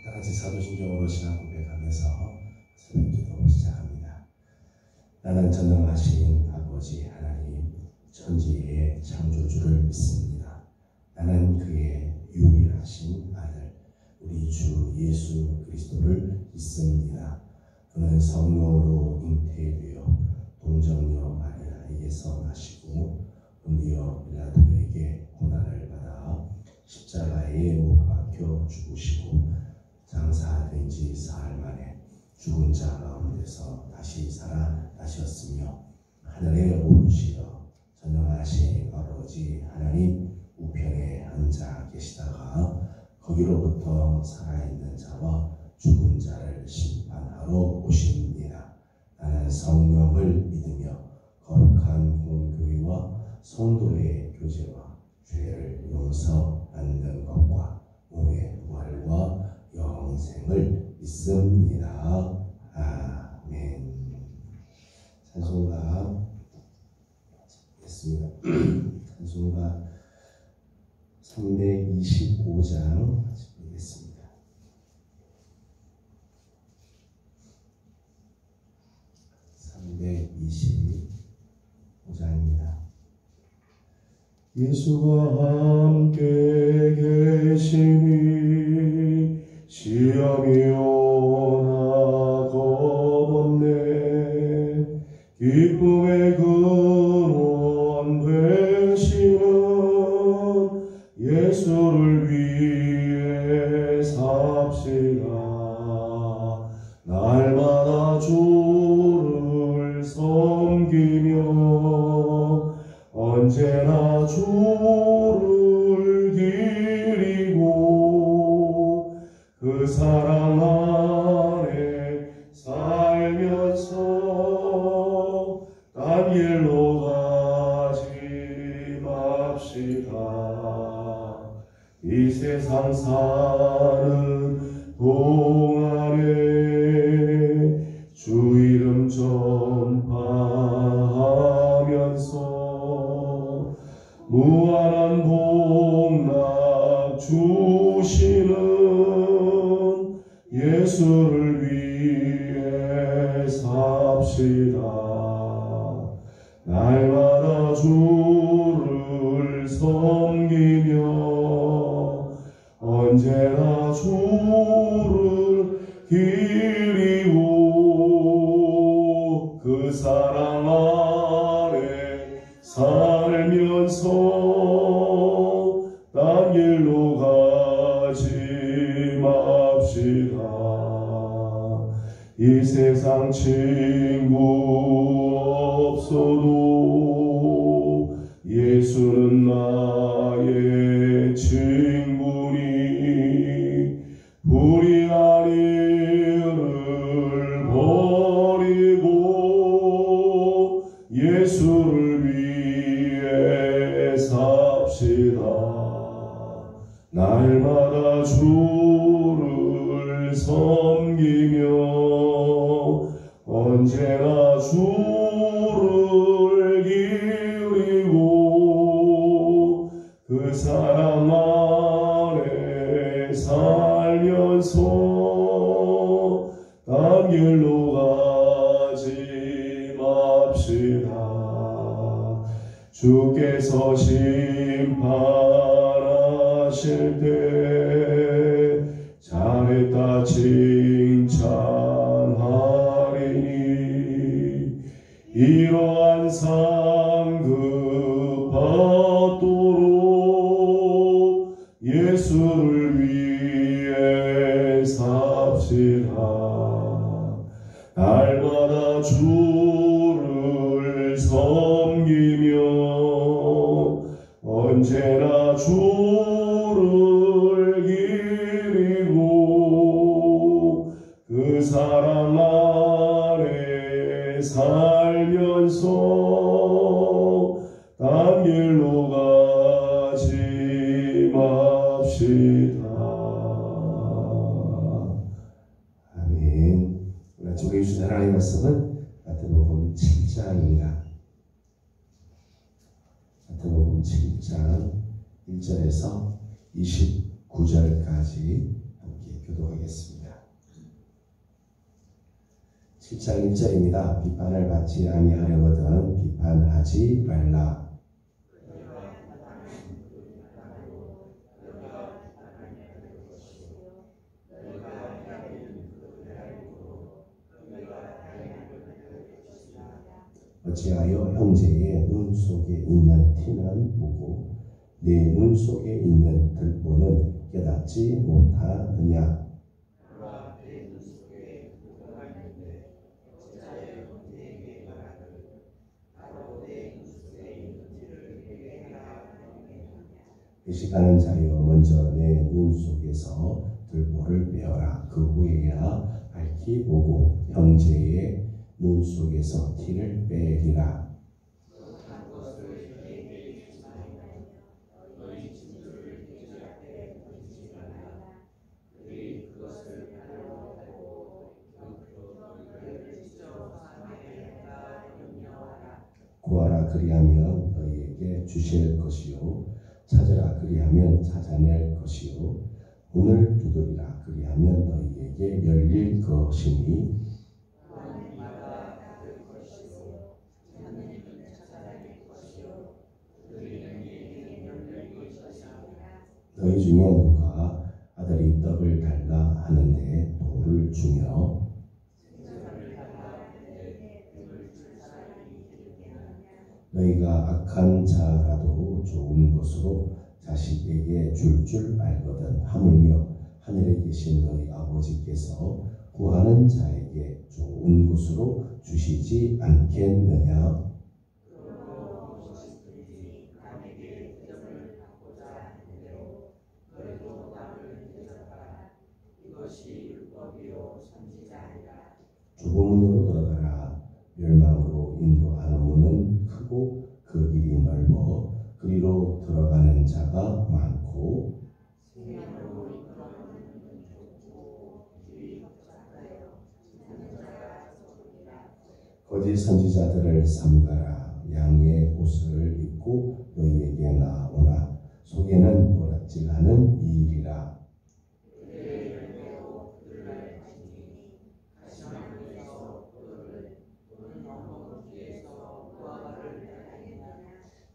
다같이 사도신경으로 신앙 고백하면서 새벽기도 시작합니다. 나는 전능하신 아버지 하나님 천지의 창조주를 믿습니다. 나는 그의 유일하신 아들 우리 주 예수 그리스도를 믿습니다. 그는 성령으로 잉태되어 동정녀 마리아에게서 나시고 본디오 빌라도에게 고난을 받아 십자가에 못 박혀 죽으시고 장사된 지 사흘 만에 죽은 자 가운데서 다시 살아나셨으며 하늘에 오르시어 전능하신 아버지 하나님 우편에 앉아 계시다가 거기로부터 살아있는 자와 죽은 자를 심판하러 오십니다. 나는 성령을 믿으며 거룩한 공교회와 성도의 교제와 죄를 용서받는 것과 몸의 부활과 영생을 믿습니다. 아멘. 찬송가 했습니다. 찬송가 325장 보겠습니다. 네, 25장입니다. 예수가 함께 계시니 시험이 오나 겁없네. 기쁨의 근원 되시는 예수를 위해 삽시다. 날마다 주를 섬기며 언제나 주를 기리고 그 사랑 안에 살면서 딴 길로 가지 맙시다. 이 세상 사는 동안에 주 이름 전파하면서 무한한 복락 주시는 예수를 위해 삽시다. 날마다 주를 섬기며 언제나 주를 기리고 그 사랑 안에 살면서 딴 길로 가지 맙시다. 이 세상 친구 없어도 예수는 나의 친구니 불의한 일을 버리고 예수를 위해 삽시다. 날마다 주를 섬기며 언제나 주를 기리고 그 사랑 안에 살면서 딴 길로 가지 맙시다. 주께서 심판하실 때 잘했다 칭찬하리니 이러한 상급 받도록 예수를 위해 삽시다. 날마다 주를 섬기며 언제나 주를 기리고 그 사랑 안에 살면서 딴 길로 가지 맙시다. 아멘. 오늘 아침에 주신 하나님의 말씀은 마태복음 7장입니다. 마태복음 7장 1절에서 29절까지 함께 교독하겠습니다. 기도하겠습니다. 7장 1절입니다. 비판을 받지 아니하려거든 비판하지 말라. 어찌하여 형제의 눈 속에 있는 티는 보고 내 눈 속에 있는 들보는 깨닫지 못하느냐. 의식하는 자여 먼저 내 눈 속에서 들보를 빼어라. 그 후에야 밝히 보고 형제의 눈 속에서 티를 빼리라. 구하라 그리하면 너희에게 주실 것이요 찾으라 그리하면 찾아낼 것이요 문을 두드리라 그리하면 너희에게 열릴 것이니 너희 중에 누가 아들이 떡을 달라 하는데 돌을 주며 너희가 악한 자라도 좋은 것으로 자식에게 줄 줄 알거든 하물며 하늘에 계신 너희 아버지께서 구하는 자에게 좋은 것으로 주시지 않겠느냐. 좁은 문으로 들어가라. 멸망으로 인도하는 문은 크고 그 길이 넓어 그리로 들어가는 자가 많고 거짓 선지자들을 삼가라. 양의 옷을 입고 너희에게 나오나 속에는 도락질하는 일이라.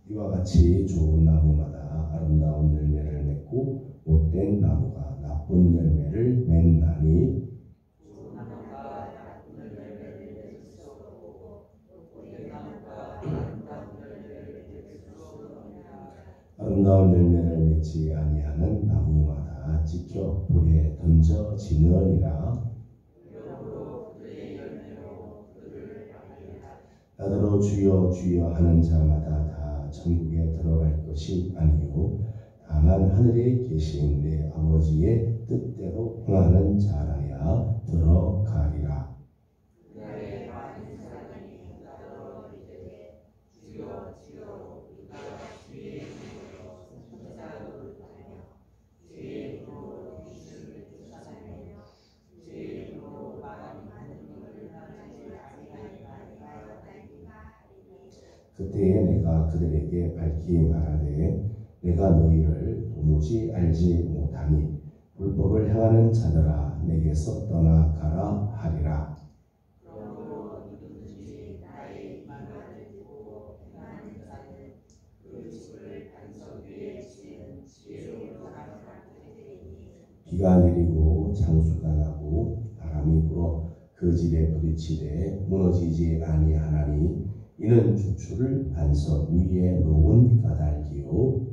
이와 같이 좋은 나무마다 아름다운 열매를 맺고 못된 나무가 나쁜 열매를 맺나니 아름다운 열매를 맺지 아니하는 나무마다 찍혀 불에 던져지느니라. 나더러 주여 주여 하는 자마다 다 천국에 들어갈 것이 아니요 다만 하늘에 계신 내 아버지의 뜻대로 행하는 자라야 들어가리라. 그때에 내가 그들에게 밝히 말하되 내가 너희를 도무지 알지 못하니 불법을 행하는 자들아 내게서 떠나가라 하리라. 비가 내리고 장수가 나고 바람이 불어 그 집에 부딪히되 무너지지 아니하나니 이는 주추를 반석 위에 놓은 까닭이요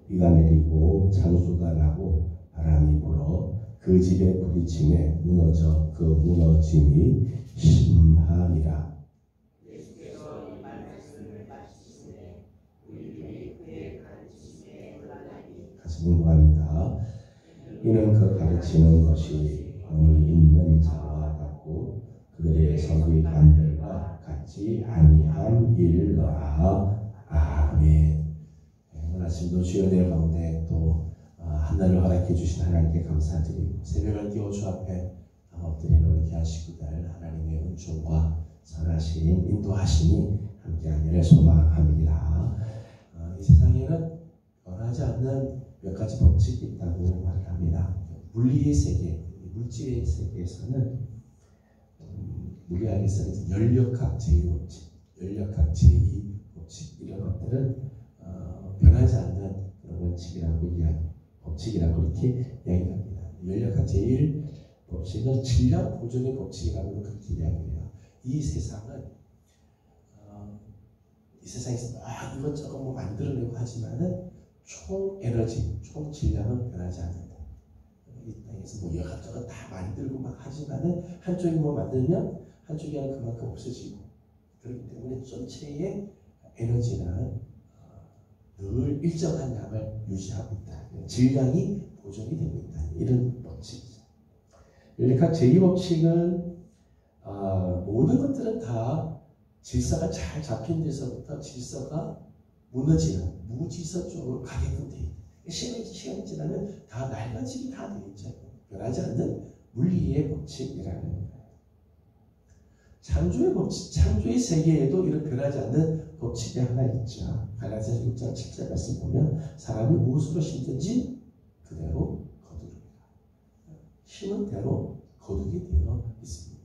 비가 내리고 장수가 나고 바람이 불어 그 집에 부딪힘에 무너져 그 무너짐이 심하니라. 같이 공부합니다. 이는 그 가르치는 것이 공이 있는 자와 같고 그들의 성의 반별과 같지 아니함일러라. 아멘. 오늘 아침도 주여 내 가운데 또 한날을 허락해 주신 하나님께 감사드리고 새벽을 끼워 주 앞에 엎드리는 우리 귀한 식구들 하나님의 은총과 선하신 인도하심이 함께하기를 소망합니다. 이 세상에는 변하지 않는 몇 가지 법칙이 있다고 말합니다. 물리의 세계, 물질의 세계에서는 물리학에서는 연력학 제2법칙, 연력학 제2법칙 이런 것들은 변하지 않는 그런 법칙이라고 이렇게 이야기합니다. 연력학 제1법칙은 질량 보존의 법칙이라고 그렇게 이야기해요. 이 세상은 이 세상에서 막 이것저것 뭐 만들어내고 하지만은 총 에너지, 총 질량은 변하지 않는다. 이 땅에서 뭐 이것저것 다 만들고 막 하지만은 한쪽이 뭐 만들면 한쪽이 하나 그만큼 없어지고 그렇기 때문에 전체의 에너지는 늘 일정한 양을 유지하고 있다. 질량이 보존이 되고 있다. 이런 법칙이죠. 연력학 제2법칙은 모든 것들은 다 질서가 잘 잡힌 데서부터 질서가 무너지는 무질서 쪽으로 가게끔 돼 있다. 시간이 지나면 다 낡아지게 다 돼 있죠. 변하지 않는 물리의 법칙이라는 거예요. 창조의 법칙, 창조의 세계에도 이런 변하지 않는 법칙이 하나 있죠. 갈라디아서 6장 7절 말씀 보면 사람이 무엇으로 심든지 그대로 거두리라. 심은 대로 거두게 되어 있습니다.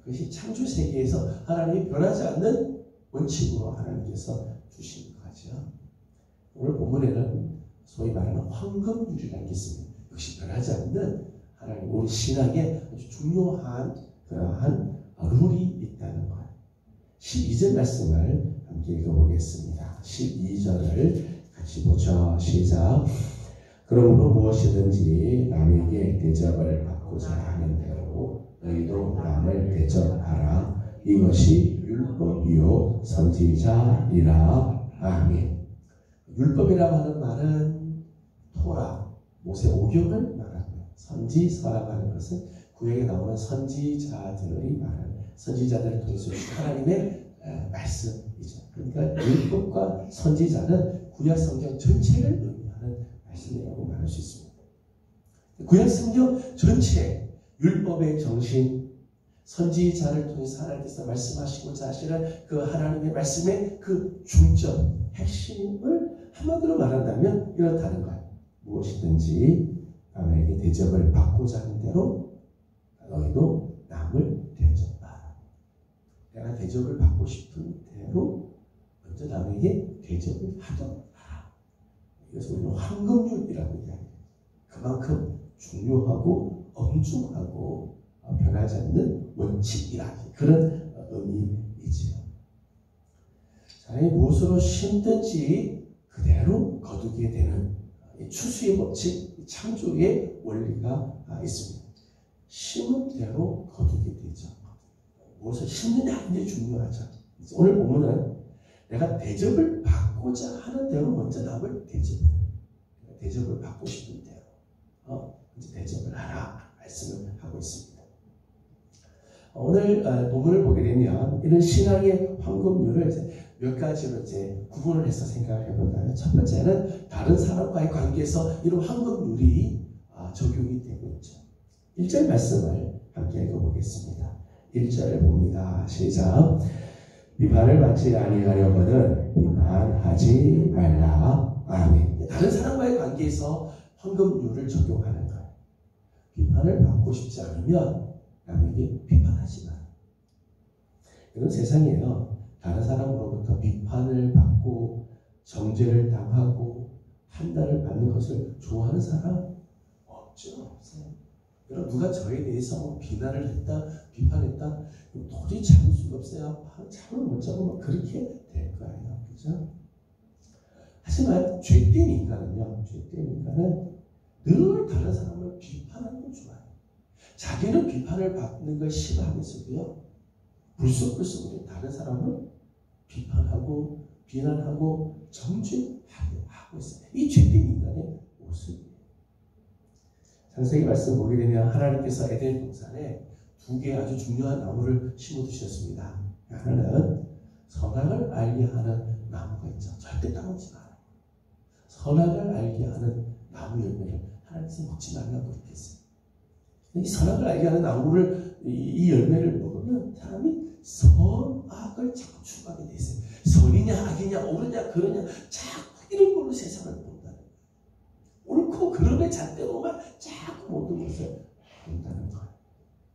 그것이 창조 세계에서 하나님이 변하지 않는 원칙으로 하나님께서 주신 거죠. 오늘 본문에는 소위 말하는 황금률이라는 게 있습니다. 역시 변하지 않는 하나님 우리 신앙에 아주 중요한 그러한 룰이 있다는 거예요. 12절 말씀을 함께 읽어보겠습니다. 12절을 같이 보죠. 시작. 그러므로 무엇이든지 남에게 대접을 받고자 하는 대로 너희도 남을 대접하라. 이것이 율법이요 선지자이라. 아멘. 율법이라고 하는 말은 토라, 모세 오경을 말하고요. 선지서라고 하는 것은 구약에 나오는 선지자들의 말을 선지자들을 통해서 하나님의 말씀이죠. 그러니까 율법과 선지자는 구약 성경 전체를 의미하는 말씀이라고 말할 수 있습니다. 구약 성경 전체 율법의 정신, 선지자를 통해서 하나님께서 말씀하시고자 하시는 그 하나님의 말씀의 그 중점, 핵심을 한마디로 말한다면 이렇다는 거예요. 무엇이든지 남에게 대접을 받고자 하는 대로 너희도 남을 대접하라. 내가 대접을 받고 싶은 대로 먼저 남에게 대접을 하도록 하라. 이것을 우리는 황금률이라고 이야기해요. 그만큼 중요하고 엄중하고 변하지 않는 원칙이라 그런 의미이지요. 사람이 무엇으로 심든지 그대로 거두게 되는 추수의 법칙, 창조의 원리가 있습니다. 심은 대로 거두게 되죠. 무엇을 심느냐 굉장히 중요하죠. 오늘 보면은 내가 대접을 받고자 하는 대로 먼저 남을 대접을 받고 싶은 대로 이제 대접을 하라 말씀을 하고 있습니다. 오늘 본문을 보게 되면 이런 신앙의 황금률을 이제 몇 가지로 이제 구분을 해서 생각을 해본다면 첫 번째는 다른 사람과의 관계에서 이런 황금률이 적용이 되고 있죠. 1절 말씀을 함께 읽어보겠습니다. 1절을 봅니다. 시작. 비판을 받지 아니하려거든 비판하지 말라. 아멘. 다른 사람과의 관계에서 황금률을 적용하는 거예요. 비판을 받고 싶지 않으면 남에게 비판하지 마. 이런 세상이에요. 다른 사람으로부터 비판을 받고 정죄를 당하고 판단을 받는 것을 좋아하는 사람 없죠. 없어요. 여러분 누가 저에 대해서 비난을 했다, 비판했다, 도저히 참을 수가 없어요. 참을 못 참으면 그렇게 될 거예요. 그죠? 하지만 죄된 인간은 늘 다른 사람을 비판하는 걸 좋아해요. 자기는 비판을 받는 걸 싫어하면서도요, 불쑥불쑥 다른 사람을 비판하고 비난하고 정죄하고 있어요. 이 죄된 인간의 모습이에요. 창세기 말씀 보게 되면 하나님께서 에덴 동산에 두 개의 아주 중요한 나무를 심어두셨습니다. 하나는 선악을 알게 하는 나무가 있죠. 절대 따먹지 마라. 선악을 알게 하는 나무 열매를 하나님께서 먹지 말라고 그랬어요. 이 선악을 알게 하는 나무를 이 열매를 먹으면 사람이 선악을 자꾸 추구하게 돼 있어요. 선이냐 악이냐 옳으냐 그러냐 자꾸 이런 걸로 세상을 본다는 거예요. 옳고 그름의 잣대로만 자꾸 모든 것을 본다는 거예요.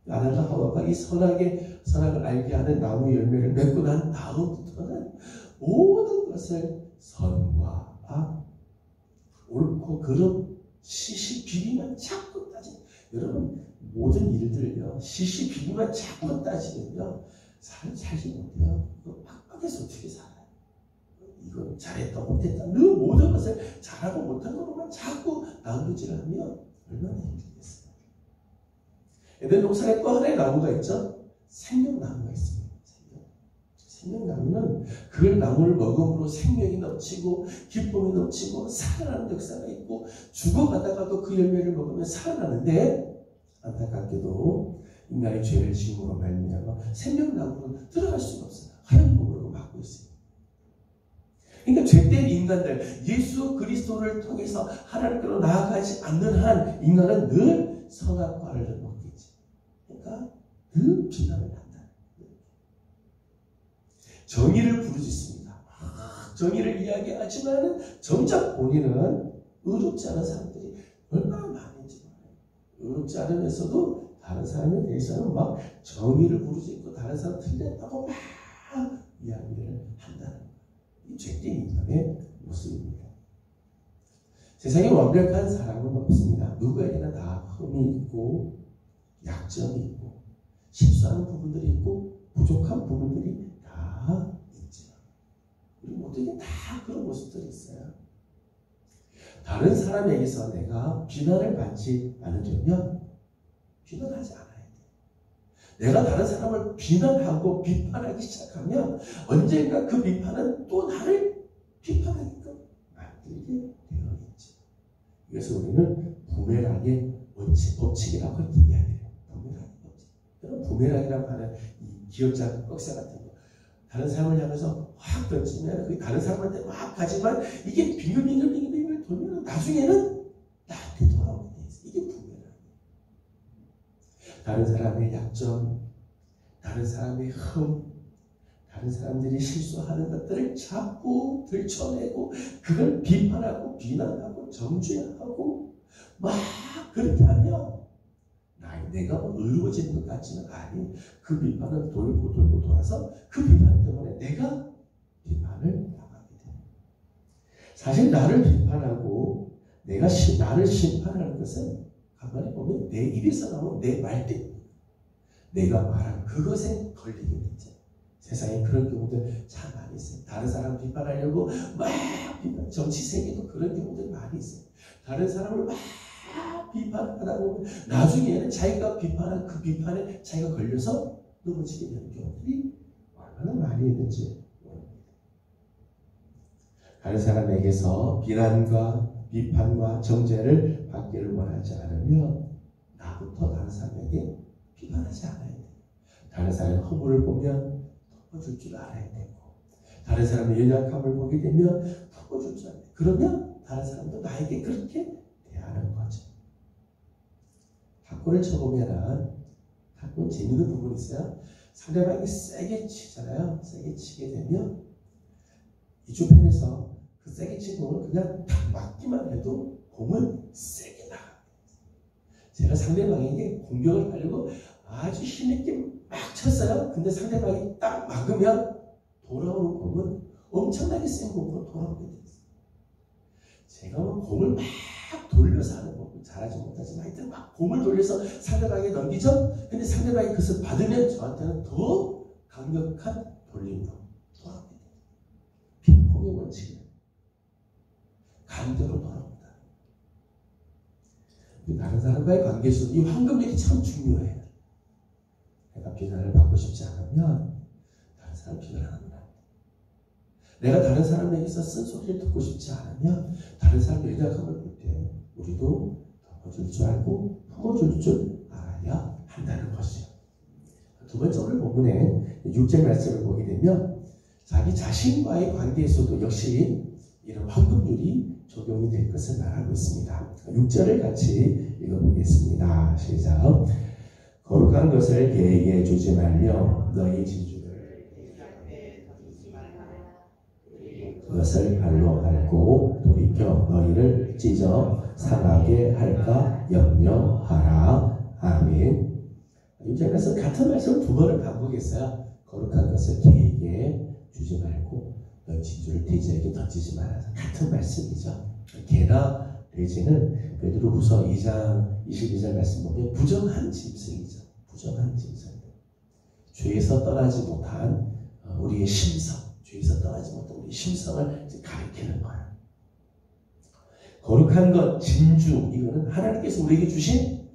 아담과 하와가 이 선악을 알게 하는 나무 열매를 맺고 난 다음부터는 모든 것을 선과 악, 옳고 그름, 시시비비만 자꾸 따지는, 여러분 모든 일들요 시시비비만 자꾸 따지면요 사람 살지 못해요. 빡빡해서 어떻게 살아요? 이건 잘했다 못했다 늘 모든 것을 잘하고 못한 것로만 자꾸 나누지를 하면 얼마나 힘들겠어요. 에덴 동산에 또 하나의 나무가 있죠. 생명나무가 있습니다. 생명나무는 그 나무를 먹음으로 생명이 넘치고 기쁨이 넘치고 살아나는 역사가 있고 죽어가다가도 그 열매를 먹으면 살아나는데 안타깝게도 인간의 죄를 지음으로 말미암아 생명나무는 들어갈 수가 없어요. 하얀 몸으로 막고 있어요. 그러니까 죄된 인간들, 예수 그리스도를 통해서 하나님께로 나아가지 않는 한 인간은 늘 선악과를 먹겠지. 그러니까 늘 비난을 한다. 정의를 부르짖습니다. 정의를 이야기하지만 정작 본인은 의롭지 않은 사람들이 얼마나 많은지 몰라요. 의롭지 않으면서도 다른 사람에 대해서는 막 정의를 부르짖고 다른 사람 틀렸다고 막 이야기를 한다는 거예요. 이 죄된 인간의 모습입니다. 세상에 완벽한 사람은 없습니다. 누구에게나 다 흠이 있고 약점이 있고 실수하는 부분들이 있고 부족한 부분들이 다 있죠. 우리 모두에게 다 그런 모습들이 있어요. 다른 사람에게서 내가 비난을 받지 않으려면 비난하지 않아야 돼. 내가 다른 사람을 비난하고 비판하기 시작하면 언젠가 그 비판은 또 나를 비판하게끔 만들게 되어 있죠. 그래서 우리는 부메랑의 법칙이라고 이야기해요. 부메랑의 법칙. 여러분 부메랑이라고 하는 이 기억자 꺽쇠 같은 거 다른 사람을 향해서 확 던지면 그 다른 사람한테 막 가지만 이게 빙글빙글 돌면 나중에는 나한테 돌아오게 돼 있어요. 이게 부메랑이에요. 다른 사람의 약점, 다른 사람의 흠, 다른 사람들이 실수하는 것들을 자꾸 들춰내고 그걸 비판하고 비난하고 정죄하고 막 그렇게 하면 내가 의로워지는 것 같지는 아니 그 비판은 돌고 돌아서 그 비판 때문에 내가 비판을 당하게 돼요. 사실 나를 비판하고 나를 심판하는 것은 가만히 보면 내 입에서 나오는 내 말 때문에 내가 말한 그것에 걸리게 되죠. 세상에 그런 경우들 참 많이 있어요. 다른 사람 비판하려고 막 비판, 정치 세계도 그런 경우들 많이 있어요. 다른 사람을 막 비판하다 보면 나중에는 자기가 비판한 그 비판에 자기가 걸려서 넘어지게 되는 경우들이 얼마나 많이 있는지 모릅니다. 다른 사람에게서 비난과 비판과 정죄를 받기를 원하지 않으면 나부터 다른 사람에게 비판하지 않아야 돼요. 다른 사람의 허물을 보면 덮어줄 줄 알아야 되고 다른 사람의 연약함을 보게 되면 덮어줄 줄 알아야 돼요. 그러면 다른 사람도 나에게 그렇게 대하는 거죠. 탁구를 쳐보면은 탁구는 재밌는 부분이 있어요. 상대방이 세게 치잖아요. 세게 치게 되면 이쪽 편에서 그 세게 친 공을 그냥 탁 맞기만 해도 공은 세게 나가요. 제가 상대방에게 공격을 하려고 아주 힘있게 막 쳤어요. 근데 상대방이 딱 막으면 돌아오는 공은 엄청나게 센 공으로 돌아오게 됐어요. 제가 공을 막 돌려서 하는 법을 잘하지 못하지만 하여튼 막 공을 돌려서 상대방에게 넘기죠. 근데 상대방이 그것을 받으면 저한테는 더 강력한 돌림으로 돌아오게 돼요. 핑퐁의 원칙이에요. 강제로 돌아옵니다. 다른 사람과의 관계에서도 이 황금률이 참 중요해요. 내가 비난을 받고 싶지 않으면 다른 사람 비난하는 거야. 내가 다른 사람에게서 쓴소리를 듣고 싶지 않으면 다른 사람의 연약함을 볼 때 우리도 덮어줄 줄 알고 품어줄 줄 알아야 한다는 것이요. 두 번째 오늘 본문에 6절 말씀을 보게 되면 자기 자신과의 관계에서도 역시 이런 황금률이 적용이 될 것을 말하고 있습니다. 6절을 같이 읽어보겠습니다. 시작. 거룩한 것을 개에게 주지 말며 너희 지주를 것을 발로 밟고 돌이켜 너희를 찢어 상하게 할까 염려하라. 아멘. 6절에서 같은 말씀을 두 번을 반복했어요. 거룩한 것을 개에게 주지 말고 너희 진주를 돼지에게 던지지 말아라. 같은 말씀이죠. 개나 돼지는 베드로후서 2장 22절 말씀 보면 부정한 짐승이죠. 부정한 짐승. 죄에서 떠나지 못한 우리의 심성, 죄에서 떠나지 못한 우리의 심성을 가리키는 거예요. 거룩한 것, 진주, 이거는 하나님께서 우리에게 주신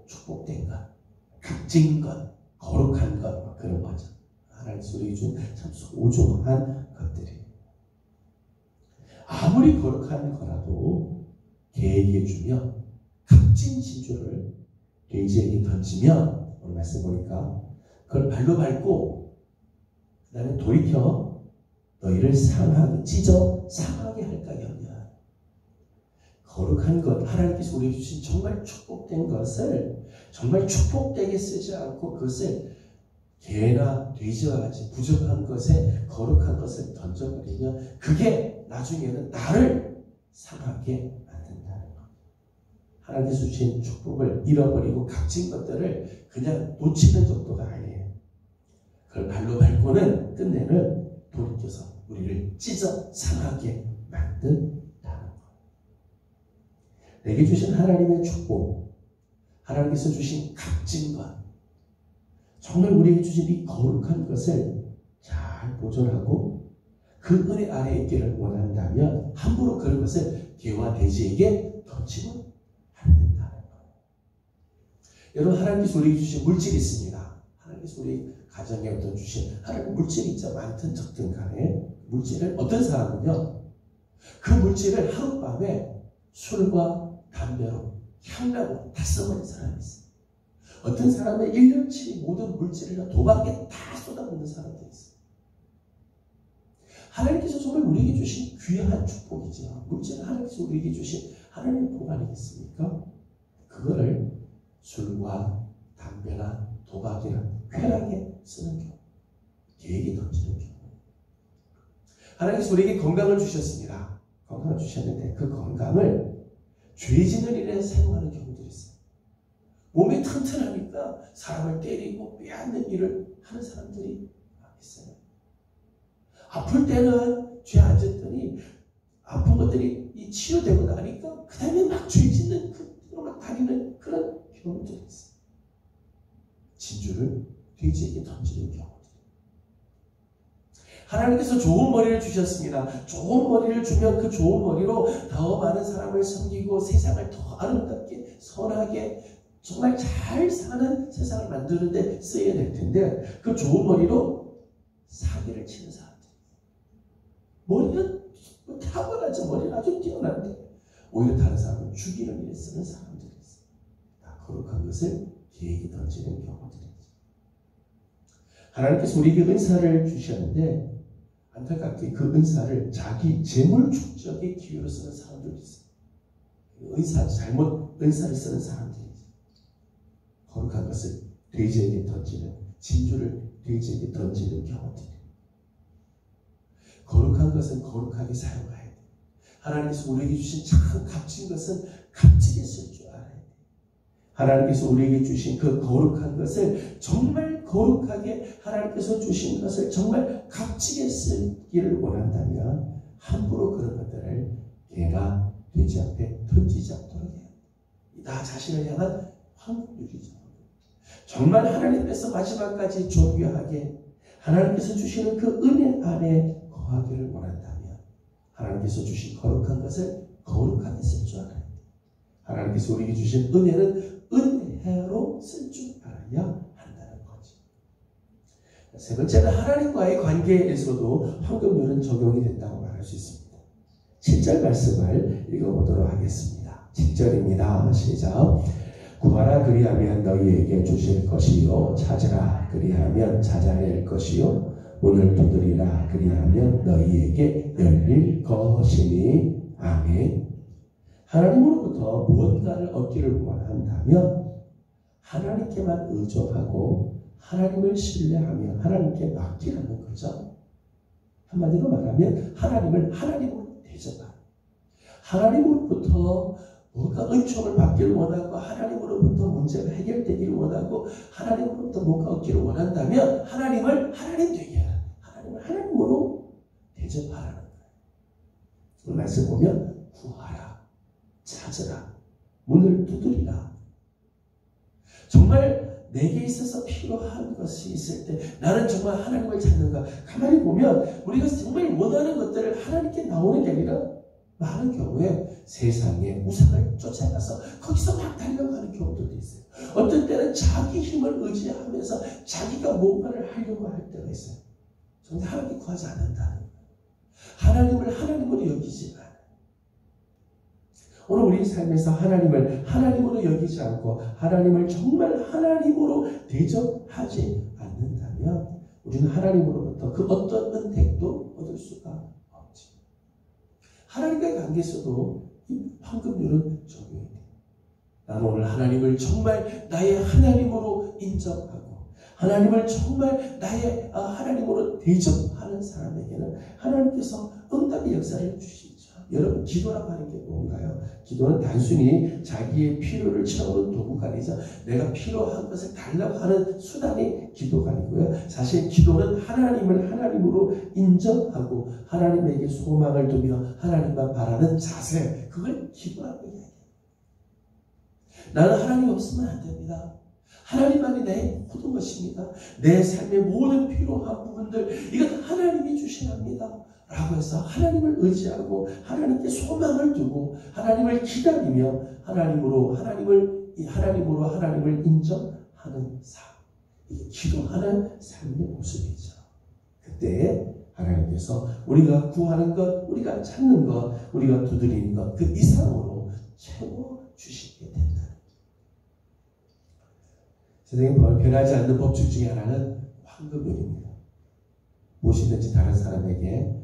축복된 것, 값진 것, 거룩한 것, 그런 거죠. 하나님께서 우리에게 준 참 소중한 것들이. 아무리 거룩한 거라도 개에게 주며 값진 진주를 돼지에게 던지면, 오늘 말씀 보니까 그걸 발로 밟고 그 다음에 돌이켜 너희를 상하게 찢어 상하게 할까 염려하라. 거룩한 것, 하나님께서 우리에게 주신 정말 축복된 것을 정말 축복되게 쓰지 않고 그것을 개나 돼지와 같이 부정한 것에 거룩한 것을 던져버리면 그게 나중에는 나를 상하게 만든다는 것. 하나님께서 주신 축복을 잃어버리고 값진 것들을 그냥 놓치는 정도가 아니에요. 그걸 발로 밟고는 끝내는 돌이켜서 우리를 찢어 상하게 만든다는 것. 내게 주신 하나님의 축복, 하나님께서 주신 값진 것, 정말 우리에게 주신 이 거룩한 것을 잘 보존하고 그 은혜 아래에 있기를 원한다면 함부로 그런 것을 개와 돼지에게 던지면 안 된다는 거예요. 여러분, 하나님께서 우리에게 주신 물질이 있습니다. 하나님께서 우리 가정에 어떤 주신 하나님 물질이 있죠. 많든 적든 간에 물질을 어떤 사람은요, 그 물질을 하룻밤에 술과 담배로 향락으로 다 써버린 사람이 있어요. 어떤 사람은 1년치 모든 물질을 도박에 다 쏟아붓는 사람도 있어요. 하나님께서 정말 우리에게 주신 귀한 축복이죠. 물질은 하나님께서 우리에게 주신 하나님의 복 아니겠습니까? 그거를 술과 담배나 도박이나 쾌락에 쓰는 경우, 개에게 던지는 경우. 하나님께서 우리에게 건강을 주셨습니다. 건강을 주셨는데 그 건강을 죄 짓는 일에 사용하는 경우들이 있어요. 몸이 튼튼하니까 사람을 때리고 빼앗는 일을 하는 사람들이 있어요. 아플 때는 죄 안 짓더니 아픈 것들이 치유되고 나니까 그 다음에 막 죄 짓는 그로 막 다니는 그런 경우들이 있어요. 진주를 돼지에게 던지는 경우들. 하나님께서 좋은 머리를 주셨습니다. 좋은 머리를 주면 그 좋은 머리로 더 많은 사람을 섬기고 세상을 더 아름답게 선하게 정말 잘 사는 세상을 만드는데 쓰여야 될 텐데 그 좋은 머리로 사기를 치는 사람들. 머리는 타고나죠. 머리는 아주 뛰어난데 오히려 다른 사람을 죽이는 일에 쓰는 사람들이 있어요. 다 거룩한 것을 개에게 던지는 경우들이죠. 하나님께서 우리에게 은사를 주셨는데 안타깝게 그 은사를 자기 재물 축적의 기회로 쓰는 사람들도 있어요. 잘못 은사를 쓰는 사람들이 있어요. 거룩한 것을 돼지에게 던지는, 진주를 돼지에게 던지는 경우들이. 거룩한 것은 거룩하게 사용해야 돼. 하나님께서 우리에게 주신 참 값진 것은 값지게 쓸 줄 알아야 돼. 하나님께서 우리에게 주신 그 거룩한 것을 정말 거룩하게, 하나님께서 주신 것을 정말 값지게 쓰기를 원한다면 함부로 그런 것들을 개나 돼지 앞에 던지지 않도록 해야 돼. 나 자신을 향한 황금률이죠. 정말 하나님께서 마지막까지 존귀하게 하나님께서 주시는 그 은혜 안에 거하기를 원한다면 하나님께서 주신 거룩한 것을 거룩하게 쓸 줄 알아야 돼. 하나님께서 우리에게 주신 은혜는 은혜로 쓸 줄 알아야 한다는 거지. 세 번째는 하나님과의 관계에서도 황금률은 적용이 된다고 말할 수 있습니다. 7절 말씀을 읽어보도록 하겠습니다. 7절입니다. 시작. 구하라 그리하면 너희에게 주실 것이요, 찾으라 그리하면 찾아낼 것이요, 문을 두드리라 그리하면 너희에게 열릴 것이니. 아멘. 하나님으로부터 무언가를 얻기를 원한다면 하나님께만 의존하고 하나님을 신뢰하며 하나님께 맡기라는 거죠. 한마디로 말하면 하나님을 하나님으로 대접하는, 하나님으로부터 뭔가 은총을 받기를 원하고 하나님으로부터 문제가 해결되기를 원하고 하나님으로부터 뭔가 얻기를 원한다면 하나님을 하나님 되게 하라. 하나님을 하나님으로 대접하라는 거예요. 그 말씀 보면 구하라, 찾으라, 문을 두드리라. 정말 내게 있어서 필요한 것이 있을 때 나는 정말 하나님을 찾는가? 가만히 보면 우리가 정말 원하는 것들을 하나님께 나오는 게 아니라 많은 경우에 세상의 우상을 쫓아가서 거기서 막 달려가는 경우들도 있어요. 어떤 때는 자기 힘을 의지하면서 자기가 뭔가를 하려고 할 때가 있어요. 그런데 하나님께 구하지 않는다는 거예요. 하나님을 하나님으로 여기지 않아요. 오늘 우리 삶에서 하나님을 하나님으로 여기지 않고 하나님을 정말 하나님으로 대접하지 않는다면 우리는 하나님으로부터 그 어떤 은택도 얻을 수가 없지. 하나님과의 관계에서도 이 황금률은 적용이 돼요. 나는 오늘 하나님을 정말 나의 하나님으로 인정하고 하나님을 정말 나의 하나님으로 대접하는 사람에게는 하나님께서 응답의 역사를 주시죠. 여러분, 기도라고 하는 게 뭔가요? 기도는 단순히 자기의 필요를 채우는 도구가 아니죠. 내가 필요한 것을 달라고 하는 수단이 기도가 아니고요. 사실 기도는 하나님을 하나님으로 인정하고 하나님에게 소망을 두며 하나님만 바라는 자세, 그걸 기도라고 이야기해요. 나는 하나님 없으면 안 됩니다. 하나님만이 내 모든 것입니다. 내 삶의 모든 필요한 부분들, 이건 하나님이 주셔야 합니다. 라고 해서 하나님을 의지하고 하나님께 소망을 두고 하나님을 기다리며 하나님으로 하나님을 인정하는 삶. 이게 기도하는 삶의 모습이죠. 그때 하나님께서 우리가 구하는 것, 우리가 찾는 것, 우리가 두드리는 것, 그 이상으로 채워주시게 된다. 세상에 변하지 않는 법칙 중에 하나는 황금률입니다. 무엇이든지 다른 사람에게